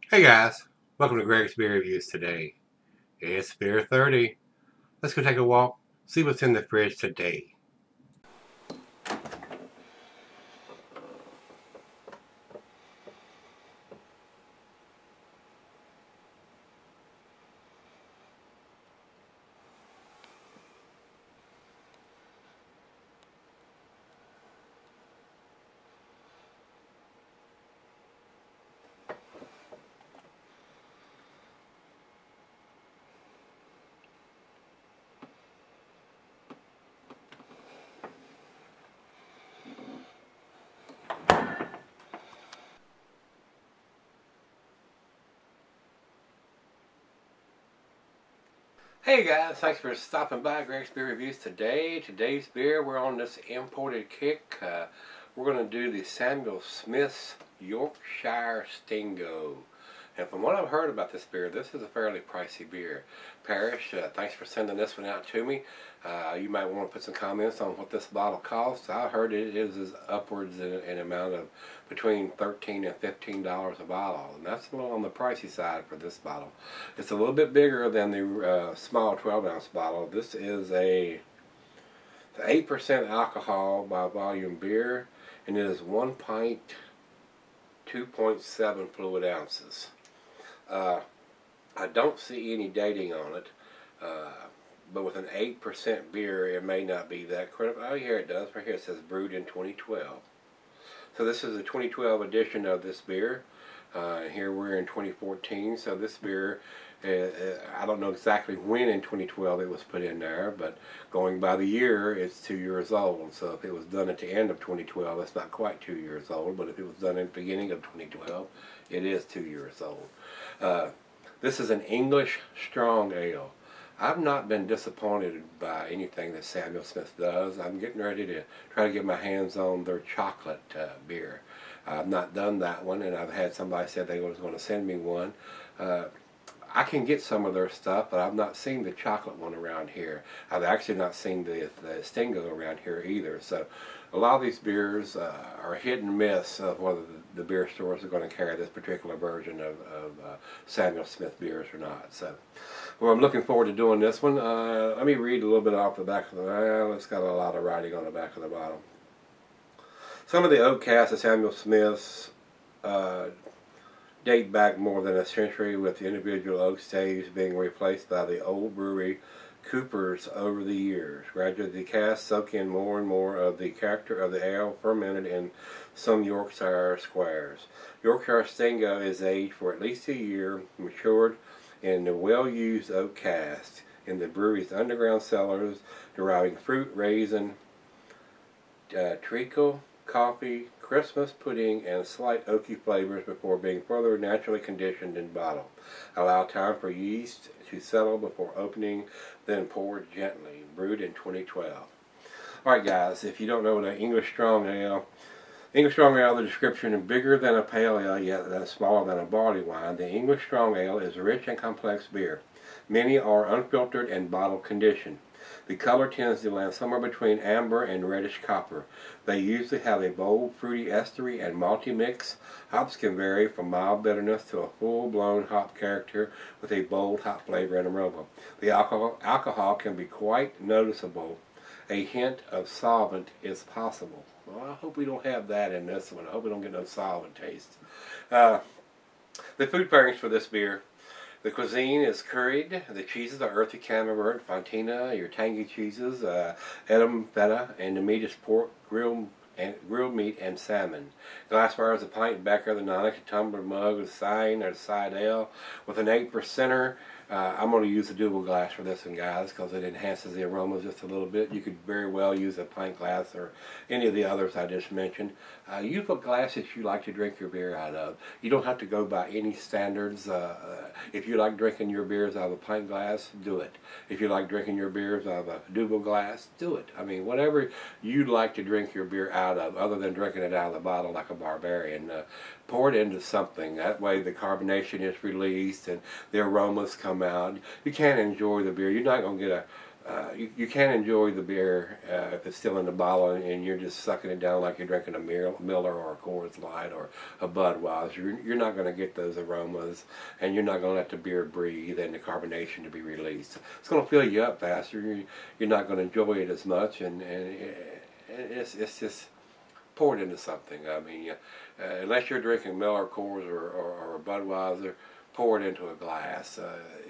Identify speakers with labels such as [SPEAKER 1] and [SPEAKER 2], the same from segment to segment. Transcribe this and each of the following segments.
[SPEAKER 1] Hey guys, welcome to Gregsbeerreviews today. It's Beer 30. Let's go take a walk, see what's in the fridge today. Hey guys, thanks for stopping by Gregsbeerreviews today. Today's beer, we're on this imported kick. We're going to do the Samuel Smith's Yorkshire Stingo. And from what I've heard about this beer, this is a fairly pricey beer. Parrish, thanks for sending this one out to me. You might want to put some comments on what this bottle costs. I heard it is upwards in an amount of between $13 and $15 a bottle, and that's a little on the pricey side for this bottle. It's a little bit bigger than the small 12-ounce bottle. This is a 8% alcohol by volume beer, and it is 1 pint, 2.7 fluid ounces. I don't see any dating on it, but with an 8% beer, it may not be that critical. Oh, here it does. Right here it says brewed in 2012. So this is the 2012 edition of this beer. Here we're in 2014, so this beer, I don't know exactly when in 2012 it was put in there, but going by the year, it's 2 years old. So if it was done at the end of 2012, it's not quite 2 years old, but if it was done at the beginning of 2012, it is 2 years old. This is an English strong ale. I've not been disappointed by anything that Samuel Smith does. I'm getting ready to try to get my hands on their chocolate beer. I've not done that one, and I've had somebody say they was going to send me one. I can get some of their stuff, but I've not seen the chocolate one around here. I've actually not seen the Stingo around here either. So a lot of these beers are hit and miss of whether the beer stores are going to carry this particular version of Samuel Smith beers or not. So well, I'm looking forward to doing this one. Let me read a little bit off the back of the it's got a lot of writing on the back of the bottle. Some of the oak casts of Samuel Smith's date back more than a century, with the individual oak staves being replaced by the old brewery coopers over the years. Gradually the casks soak in more and more of the character of the ale fermented in some Yorkshire squares. Yorkshire Stingo is aged for at least a year, matured in the well-used oak cask in the brewery's underground cellars, deriving fruit, raisin, treacle, coffee, Christmas pudding, and slight oaky flavors before being further naturally conditioned and bottled. Allow time for yeast to settle before opening, then poured gently. Brewed in 2012. Alright guys, if you don't know what an English Strong Ale, the description is bigger than a pale ale, yet smaller than a barley wine. The English Strong Ale is a rich and complex beer. Many are unfiltered and bottle conditioned. The color tends to land somewhere between amber and reddish copper. They usually have a bold, fruity estery and malty mix. Hops can vary from mild bitterness to a full-blown hop character with a bold hop flavor and aroma. The alcohol can be quite noticeable. A hint of solvent is possible. Well, I hope we don't have that in this one. I hope we don't get no solvent taste. The food pairings for this beer. The cuisine is curried. The cheeses are earthy camembert, fontina, your tangy cheeses, edam, feta, and the meat is pork, grilled meat, and salmon. Glassware is a pint, becker, the nonic, a tumbler, mug, a sign, or a side ale with an 8%er. I'm going to use a double glass for this one, guys, because it enhances the aroma just a little bit. You could very well use a pint glass or any of the others I just mentioned. Use what glass that you like to drink your beer out of. You don't have to go by any standards. If you like drinking your beers out of a pint glass, do it. If you like drinking your beers out of a double glass, do it. I mean, whatever you'd like to drink your beer out of, other than drinking it out of the bottle like a barbarian, pour it into something. That way the carbonation is released and the aromas come out. You can't enjoy the beer. You're not going to get you can't enjoy the beer if it's still in the bottle and you're just sucking it down like you're drinking a Miller or a Coors Light or a Budweiser. You're not going to get those aromas, and you're not going to let the beer breathe and the carbonation to be released. It's going to fill you up faster. You're not going to enjoy it as much, and it's just poured into something. I mean, unless you're drinking Miller, Coors, or a Budweiser, pour it into a glass.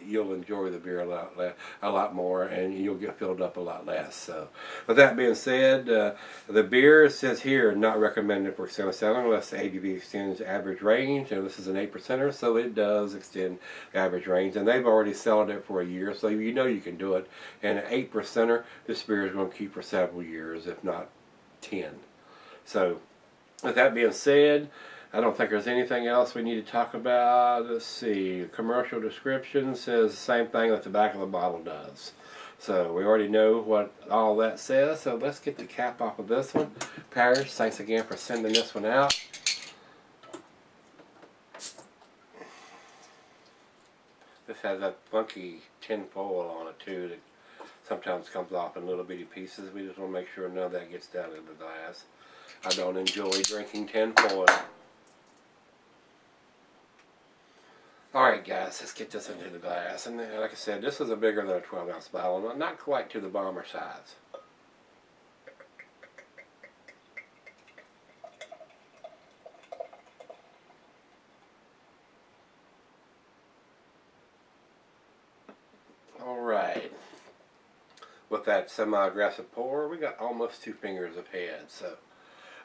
[SPEAKER 1] You'll enjoy the beer a lot more, and you'll get filled up a lot less. So, with that being said, the beer says here not recommended for extended selling unless the ABV extends average range, and this is an 8%er, so it does extend average range, and they've already sold it for a year, so you know you can do it. And an 8%er, this beer is going to keep for several years, if not 10. So, with that being said, I don't think there's anything else we need to talk about. Let's see. Commercial description says the same thing that the back of the bottle does. So we already know what all that says. So let's get the cap off of this one. Pairings, thanks again for sending this one out. This has that funky tin foil on it too that sometimes comes off in little bitty pieces. We just want to make sure none of that gets down into the glass. I don't enjoy drinking tin foil. Alright guys, let's get this into the glass. And like I said, this is a bigger than a 12-ounce bottle, not quite to the bomber size. Alright, with that semi-aggressive pour, we got almost 2 fingers of head. So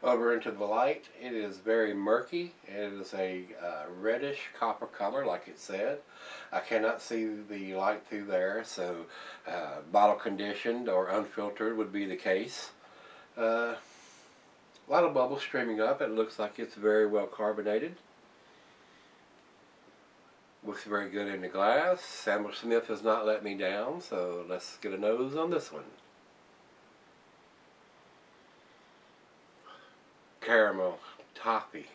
[SPEAKER 1] over into the light, it is very murky. It is a reddish copper color, like it said. I cannot see the light through there, so bottle conditioned or unfiltered would be the case. A lot of bubbles streaming up. It looks like it's very well carbonated. Looks very good in the glass. Samuel Smith has not let me down, so let's get a nose on this one. Caramel, toffee,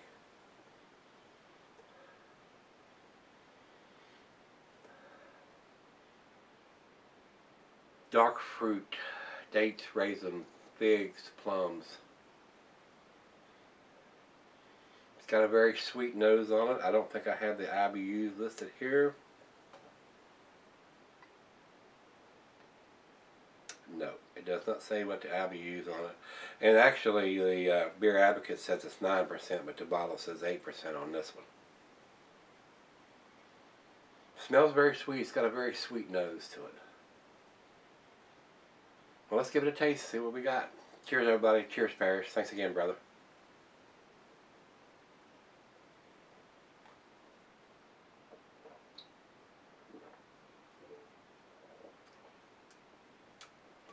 [SPEAKER 1] dark fruit, dates, raisins, figs, plums. It's got a very sweet nose on it. I don't think I have the IBUs listed here. No, it does not say what the IBUs on it. And actually, the Beer Advocate says it's 9%, but the bottle says 8% on this one. Smells very sweet. It's got a very sweet nose to it. Well, let's give it a taste, see what we got. Cheers, everybody. Cheers, Paris. Thanks again, brother.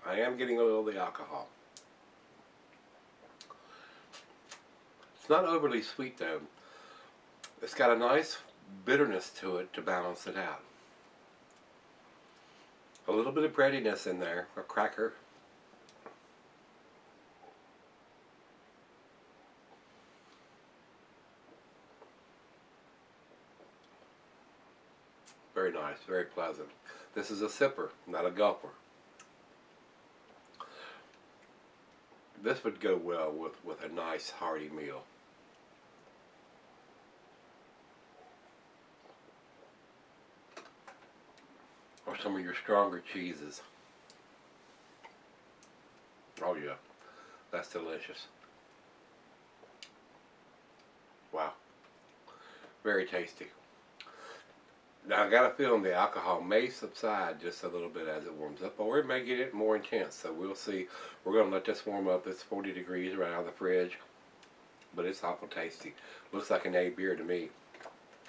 [SPEAKER 1] I am getting a little of the alcohol. It's not overly sweet though. It's got a nice bitterness to it to balance it out. A little bit of breadiness in there, a cracker. Very nice, very pleasant. This is a sipper, not a gulper. This would go well with a nice hearty meal. Or some of your stronger cheeses. Oh yeah, that's delicious. Wow, very tasty. Now I got a feeling the alcohol may subside just a little bit as it warms up, or it may get it more intense, so we'll see. We're going to let this warm up. It's 40 degrees right out of the fridge, but it's awful tasty. Looks like an A beer to me.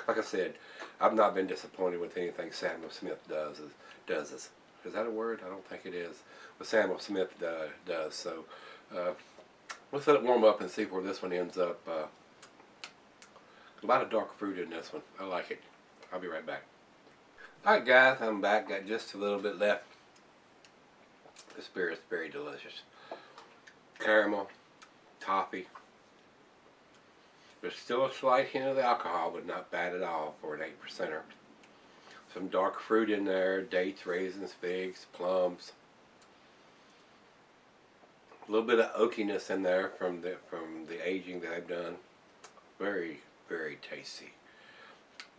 [SPEAKER 1] Like I said, I've not been disappointed with anything Samuel Smith does. Is that a word? I don't think it is. What Samuel Smith does. So let's let it warm up and see where this one ends up. A lot of dark fruit in this one. I like it. I'll be right back. Alright guys, I'm back. Got just a little bit left. This beer is very delicious. Caramel, toffee. There's still a slight hint of the alcohol, but not bad at all for an 8%er. Some dark fruit in there, dates, raisins, figs, plums. A little bit of oakiness in there from the aging that I've done. Very, very tasty.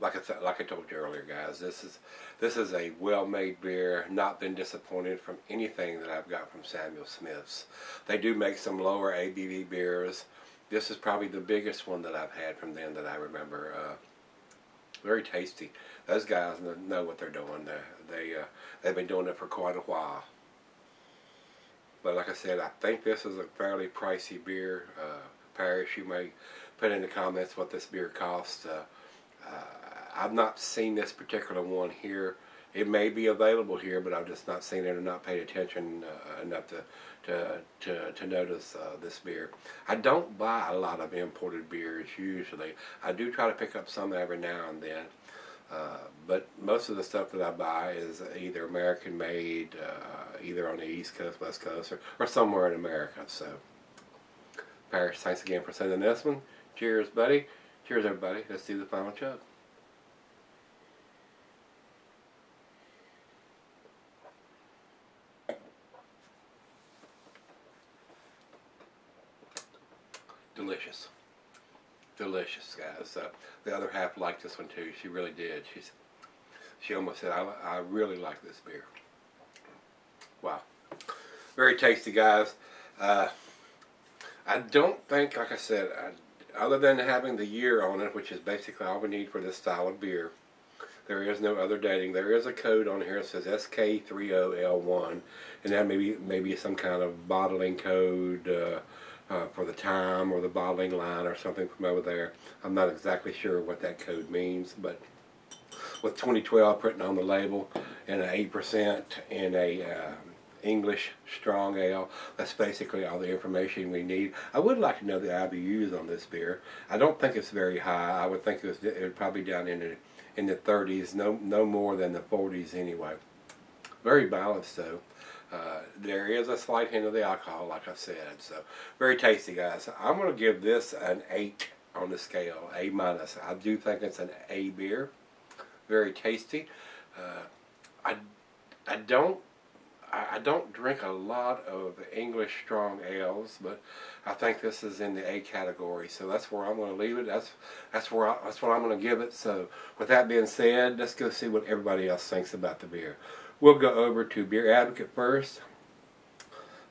[SPEAKER 1] Like I told you earlier, guys, this is a well-made beer. Not been disappointed from anything that I've got from Samuel Smith's. They do make some lower ABV beers. This is probably the biggest one that I've had from them that I remember. Very tasty. Those guys know what they're doing. They've been doing it for quite a while. But like I said, I think this is a fairly pricey beer. Paris, you may put in the comments what this beer costs. I've not seen this particular one here. It may be available here, but I've just not seen it or not paid attention enough to notice this beer. I don't buy a lot of imported beers usually. I do try to pick up some every now and then. But most of the stuff that I buy is either American made, either on the East Coast, West Coast, or somewhere in America. So, Paris, thanks again for sending this one. Cheers, buddy. Cheers, everybody. Let's do the final chug. Delicious. Delicious, guys. The other half liked this one too. She really did. She almost said, I really like this beer. Wow. Very tasty, guys. I don't think, like I said, other than having the year on it, which is basically all we need for this style of beer, there is no other dating. There is a code on here that says SK30L1, and that may be some kind of bottling code for the time or the bottling line or something from over there. I'm not exactly sure what that code means, but with 2012 written on the label and an 8% in a English strong ale, that's basically all the information we need. I would like to know the IBUs on this beer. I don't think it's very high. I would think it would probably be down in the 30s, no more than the 40s anyway. Very balanced though. There is a slight hint of the alcohol, like I said. So, very tasty, guys. I'm going to give this an 8 on the scale, A-. I do think it's an A beer. Very tasty. I don't drink a lot of English strong ales, but I think this is in the A category. So that's where I'm going to leave it. That's what I'm going to give it. So, with that being said, let's go see what everybody else thinks about the beer. We'll go over to Beer Advocate first.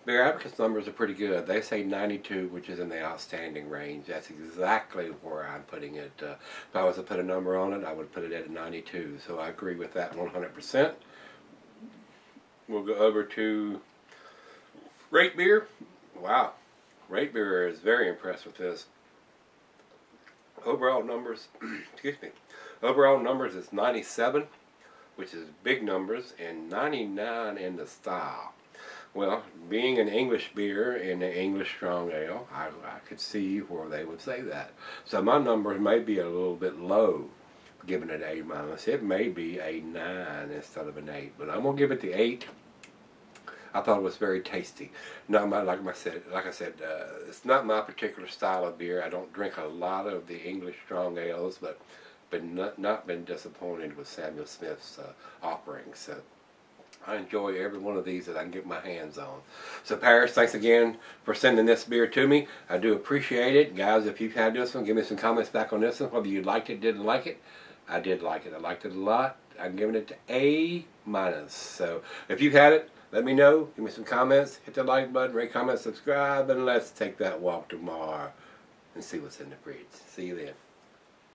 [SPEAKER 1] Beer Advocate's numbers are pretty good. They say 92, which is in the outstanding range. That's exactly where I'm putting it. If I was to put a number on it, I would put it at 92. So I agree with that 100%. We'll go over to Rate Beer. Wow. Rate Beer is very impressed with this. Overall numbers, excuse me. Overall numbers is 97. Which is big numbers, and 99 in the style. Well, being an English beer in an English strong ale, I could see where they would say that. So my numbers may be a little bit low, giving it A-. It may be a 9 instead of an 8, but I'm going to give it the 8. I thought it was very tasty. Not my, like I said, it's not my particular style of beer. I don't drink a lot of the English strong ales, but not been disappointed with Samuel Smith's offerings. So I enjoy every one of these that I can get my hands on. So Paris, thanks again for sending this beer to me. I do appreciate it. Guys, if you've had this one, give me some comments back on this one, whether you liked it, didn't like it. I did like it. I liked it a lot. I'm giving it to A-. So if you've had it, let me know. Give me some comments. Hit the like button, rate, comment, subscribe, and let's take that walk tomorrow and see what's in the fridge. See you then.